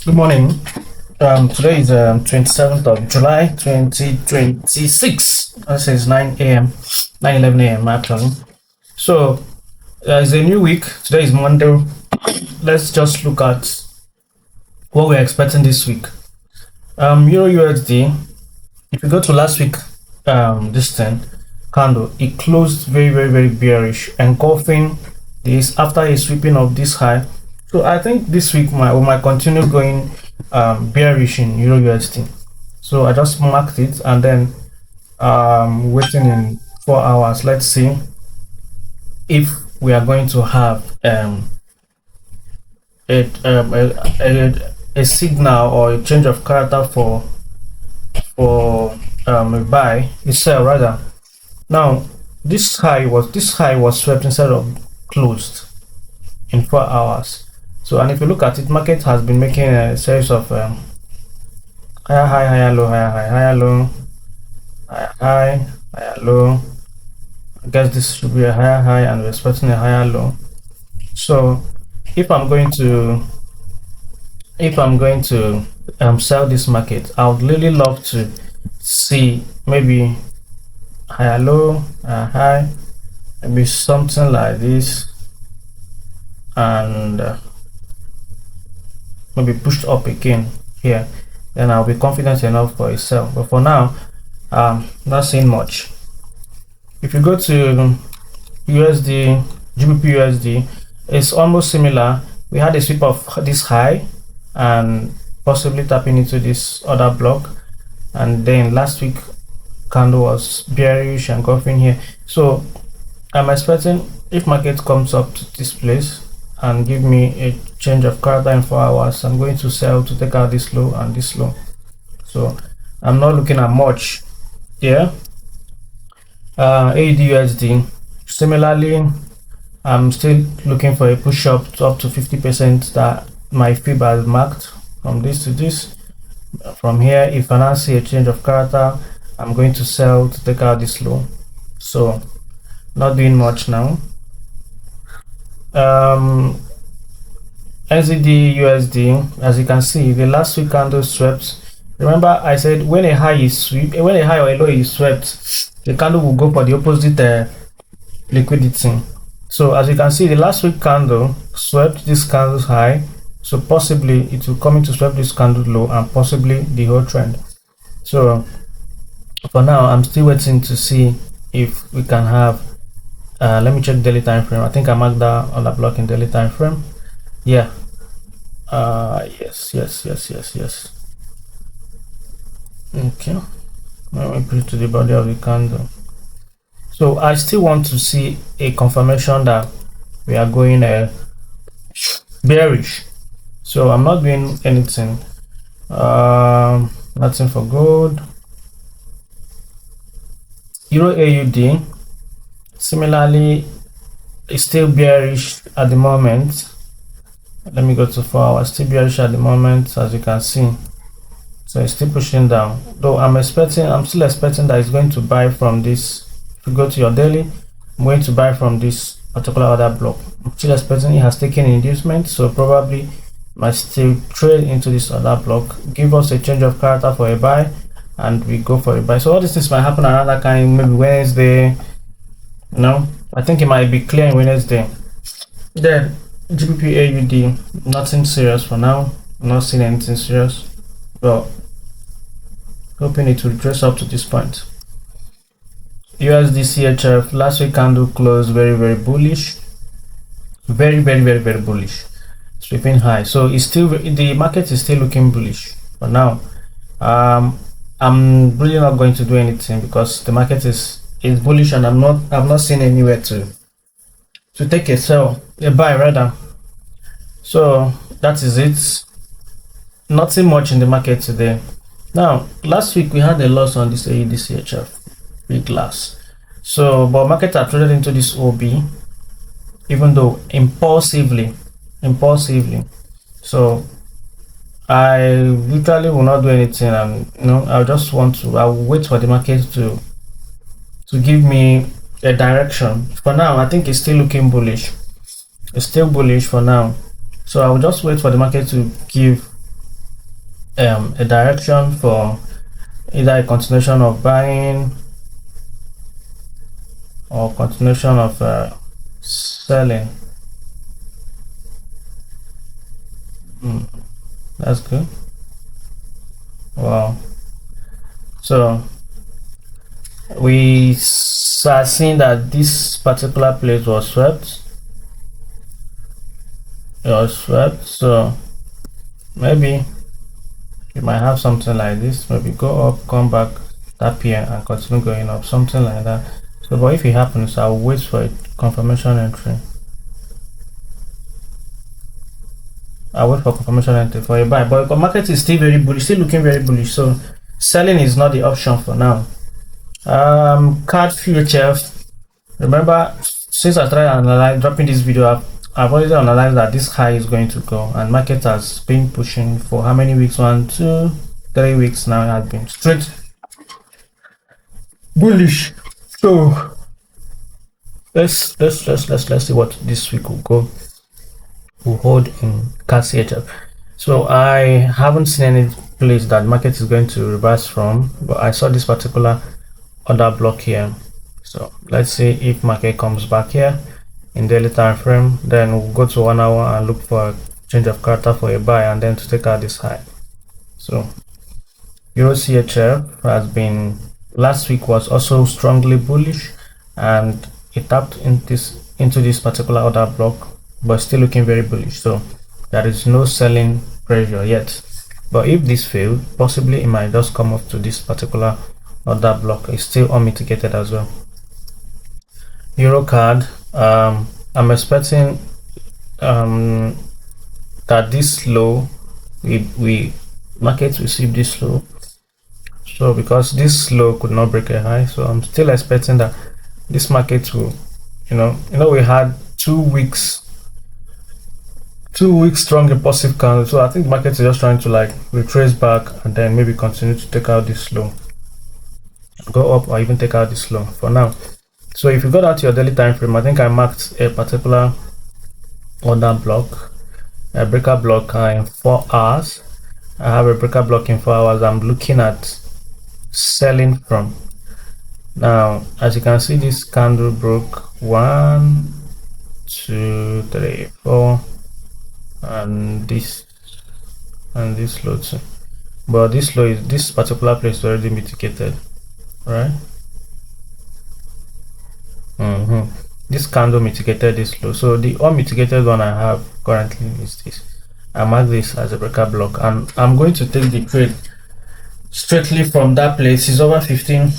Good morning. Today is 27th of July 2026. This is 9 a.m. 9:11 a.m. actually. So it's a new week. Today is Monday. Let's just look at what we're expecting this week. Euro USD. If you go to last week, this thing candle, it closed very bearish, engulfing this after a sweeping of this high. So I think this week we might continue going bearish in Euro USD. So I just marked it and then waiting in 4 hours. Let's see if we are going to have a signal or a change of character for a buy, a sell rather. Now this high was swept instead of closed in 4 hours. So, and if you look at it, market has been making a series of higher high, higher low, higher high, higher low, higher high, higher low. I guess this should be a higher high, and we're expecting a higher low. So, if I'm going to sell this market, I would really love to see maybe higher low, higher high, maybe something like this, and maybe pushed up again here, then I'll be confident enough for a sell. But for now, not seeing much. If you go to USD, GBP USD, it's almost similar. We had a sweep of this high and possibly tapping into this other block, and then last week candle was bearish and going here. So I'm expecting if market comes up to this place and give me a change of character in 4 hours, I'm going to sell to take out this low and this low. So I'm not looking at much here. AUD similarly, I'm still looking for a push up to 50% that my fib has marked from this to this. From here, if I now see a change of character, I'm going to sell to take out this low. So not doing much now. NZD USD, as you can see, the last week candle swept. Remember I said when a high or a low is swept, the candle will go for the opposite liquidity. So as you can see, the last week candle swept this candle's high, so possibly it will come in to sweep this candle low and possibly the whole trend. So for now, I'm still waiting to see if we can have let me check daily time frame. I think I marked that on the block in daily time frame. Yeah. Yes. Okay. Let me put it to the body of the candle. So I still want to see a confirmation that we are going bearish. So I'm not doing anything. Nothing for gold. Euro AUD similarly is still bearish at the moment. Let me go to 4 hours. Still bearish at the moment, as you can see. So it's still pushing down. Though I'm still expecting that it's going to buy from this. If you go to your daily, I'm going to buy from this particular other block. I'm still expecting it has taken inducement, so probably might still trade into this other block, give us a change of character for a buy, and we go for a buy. So all these things might happen another kind, maybe Wednesday. No, I think it might be clear on Wednesday. Then GBP AUD, nothing serious for now. I'm not seeing anything serious. Well, hoping it will retrace up to this point. USD CHF, last week candle closed very bullish, very bullish, sweeping high. So it's still, the market is still looking bullish for now. I'm really not going to do anything because the market is bullish, and I'm not seeing anywhere to take a sell, a buy rather. So that is it. Nothing much in the market today. Now last week we had a loss on this AUD CHF, big loss. So but market are traded into this OB, even though impulsively. So I literally will not do anything, and I'll wait for the market to give me a direction. For now, I think it's still looking bullish. It's still bullish for now. So I will just wait for the market to give a direction for either a continuation of buying or continuation of selling. That's good. Wow. So we are seeing that this particular place was swept. It was swept. So maybe you might have something like this. Maybe go up, come back, tap here, and continue going up. Something like that. So, but if it happens, I'll wait for a confirmation entry. I wait for confirmation entry for a buy, but the market is still very bullish, still looking very bullish. So selling is not the option for now. Card future. Remember, since I tried analyze dropping this video, I've already analyzed that this high is going to go, and market has been pushing for how many weeks? 1, 2, 3 weeks now. It has been straight bullish. So let's see what this week will go. Will hold in card CHF. So I haven't seen any place that market is going to reverse from, but I saw this particular order block here. So let's see if market comes back here in daily time frame, then we'll go to 1 hour and look for a change of character for a buy, and then to take out this high. So Euro CHF has been, last week was also strongly bullish, and it tapped into this particular order block, but still looking very bullish. So there is no selling pressure yet, but if this failed, possibly it might just come up to this particular order block. It's still unmitigated as well. Euro card, I'm expecting that this low, we market received this low. So because this low could not break a high, so I'm still expecting that this market will, we had 2 weeks strong impulsive candle. So I think the market is just trying to like retrace back and then maybe continue to take out this low, go up, or even take out this low for now. So if you go down to your daily time frame, I think I marked a particular order block, a breaker block in 4 hours. I have a breaker block in 4 hours. I'm looking at selling from. Now, as you can see, this candle broke 1, 2, 3, 4, and this low too. But this particular place is already mitigated, right? This candle mitigated this low. So the unmitigated one I have currently is this. I mark this as a breaker block, and I'm going to take the trade straightly from that place. It's over 15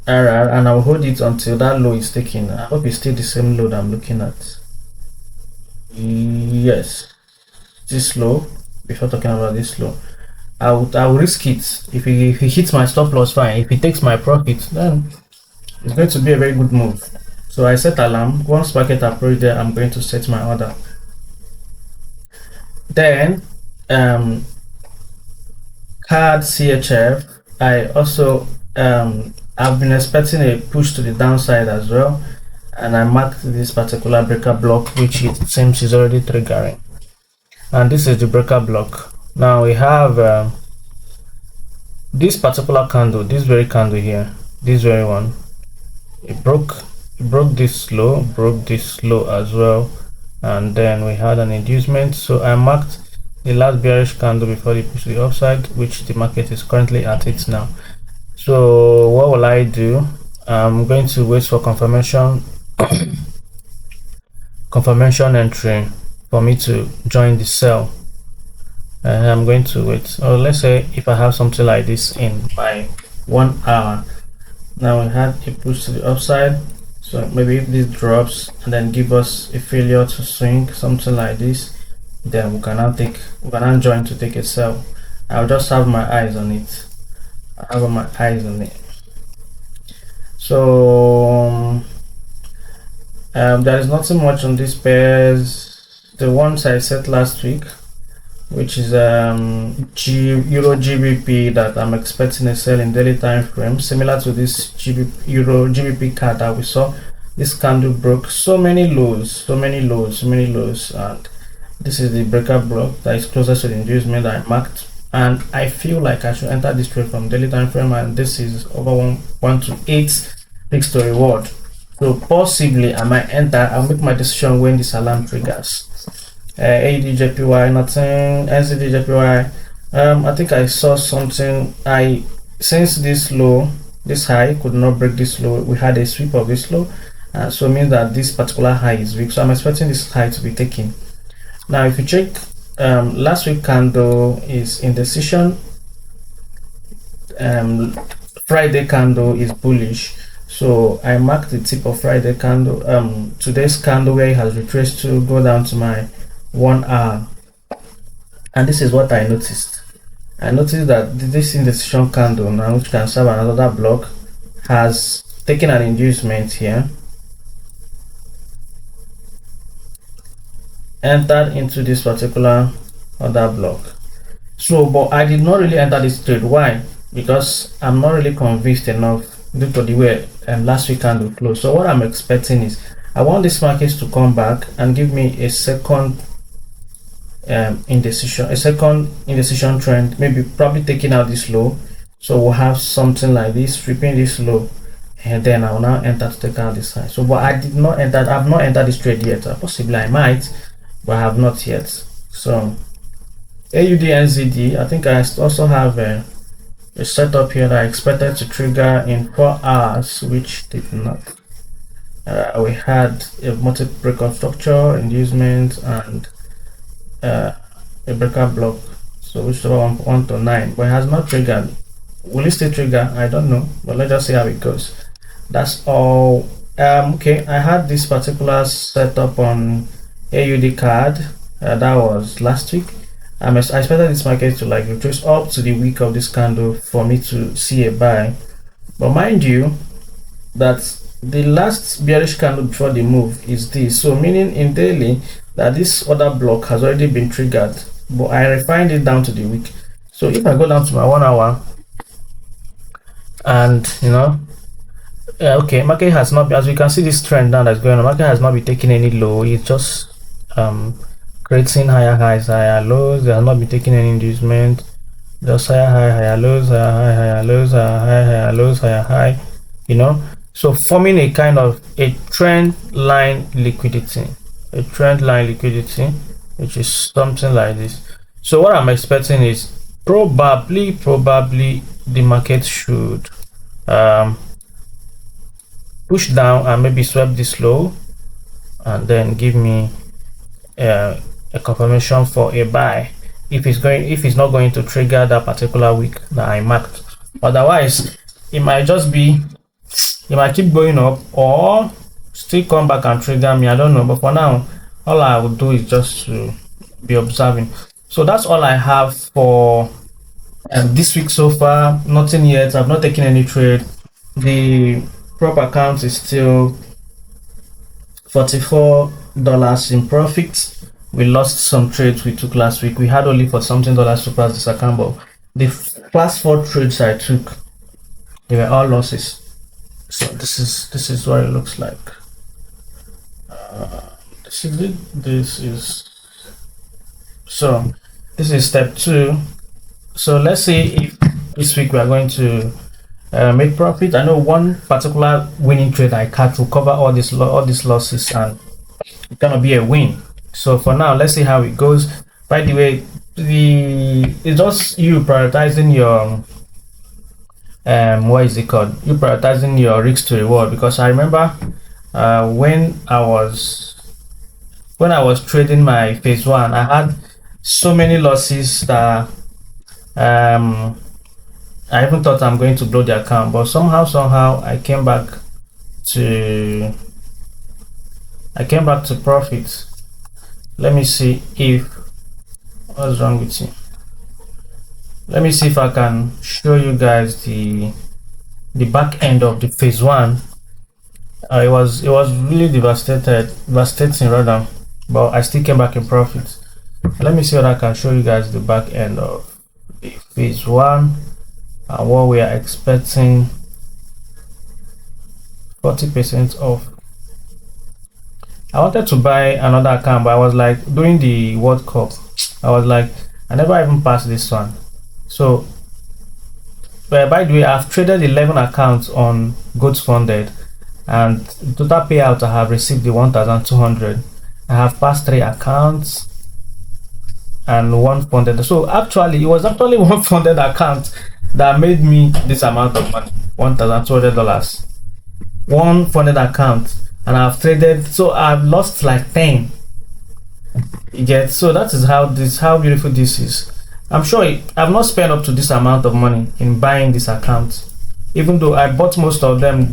RR, and I'll hold it until that low is taken. I hope it's still the same low that I'm looking at. Yes, this low. Before talking about this low, I will risk it. If he hits my stop loss, fine. If he takes my profit, then it's going to be a very good move. So I set alarm. Once market approach there, I'm going to set my order. Then card CHF, I also I've been expecting a push to the downside as well, and I marked this particular breaker block, which it seems is already triggering, and this is the breaker block. Now we have this particular candle, this very candle here, this very one. It broke this low, broke this low as well, and then we had an inducement. So I marked the last bearish candle before the push to the upside, which the market is currently at it now. So what will I do? I'm going to wait for confirmation entry for me to join the sell. I'm going to wait. Or let's say if I have something like this in my 1 hour. Now we had a push to the upside, so maybe if this drops and then give us a failure to swing, something like this, then we can now join to take a sell. I'll just have my eyes on it. I have my eyes on it. So there is nothing much on these pairs. The ones I set last week, which is Euro GBP, that I'm expecting a sell in daily time frame, similar to this Euro GBP card that we saw. This candle broke so many lows, and this is the breaker block that is closer to the inducement that I marked. and I feel like I should enter this trade from daily time frame, and this is over 1 to 8 fixed to reward. So possibly I might enter. I'll make my decision when this alarm triggers. ADJPY, nothing. NZDJPY. I think I saw something. Since this low, this high could not break this low, we had a sweep of this low, so it means that this particular high is weak. So I'm expecting this high to be taken. Now, if you check, last week candle is indecision. Friday candle is bullish. So I marked the tip of Friday candle, today's candle, where it has retraced to go down to my 1 hour, and this is what I noticed. I noticed that this indecision candle now, which can serve another block, has taken an inducement here, entered into this particular other block. So, but I did not really enter this trade. Why? Because I'm not really convinced enough due to the way last week candle closed. So what I'm expecting is I want this market to come back and give me a second indecision trend, maybe probably taking out this low. So we'll have something like this, sweeping this low, and then I will now enter to take out this high. So, but I did not enter. I've not entered this trade yet. Possibly I might, but I have not yet. So AUD NZD, I think I also have a setup here that I expected to trigger in 4 hours, which did not. We had a multiple breakout structure, inducement, and a breakout block, so which is about 1 to 9, but it has not triggered. Will it still trigger? I don't know, but let's just see how it goes. That's all. Okay, I had this particular setup on AUD card, that was last week. I expected this market to like retrace up to the week of this candle for me to see a buy, but mind you that the last bearish candle before the move is this, so meaning in daily that this other block has already been triggered, but I refined it down to the week. So if I go down to my 1 hour, and okay, market has not, as we can see this trend down that's going on, market has not been taking any low. It's just creating higher highs, higher lows. They have not been taking any inducement, just higher high, higher lows, higher high, higher lows, higher high, higher lows, higher high, so forming a kind of a trend line liquidity, which is something like this. So what I'm expecting is probably the market should push down and maybe swap this low, and then give me a confirmation for a buy if it's not going to trigger that particular week that I marked. Otherwise, it might keep going up or still come back and trigger me. I don't know, but for now all I will do is just to be observing. So that's all I have for this week so far. Nothing yet. I've not taken any trade. The prop account is still $44 in profit. We lost some trades we took last week. We had only for something dollars to pass this account, but the last 4 trades I took, they were all losses. So this is what it looks like. This is it. This is step 2. So let's see if this week we are going to make profit. I know one particular winning trade I catch will cover all these losses, and it's gonna be a win. So for now, let's see how it goes. By the way, it's just you prioritizing your what is it called? You prioritizing your risk to reward, because I remember when I was trading my phase 1, I had so many losses that I even thought I'm going to blow the account, but somehow I came back to profit. Let me see what's wrong with you. Let me see if I can show you guys the back end of the phase 1. It was really devastating rather, but I still came back in profit. Let me see what I can show you guys the back end of the phase 1 and what we are expecting. 40% off. I wanted to buy another account, but I was like, during the World Cup, I was like, I never even passed this one. So by the way, I've traded 11 accounts on Goats Funded, and total payout I have received the 1,200. I have passed 3 accounts and 1 funded. So actually it was actually 1 funded account that made me this amount of money, $1,200. 1 funded account, and I've traded, so I've lost like 10. You get? So that is how beautiful this is. I'm sure I've not spent up to this amount of money in buying this account, even though I bought most of them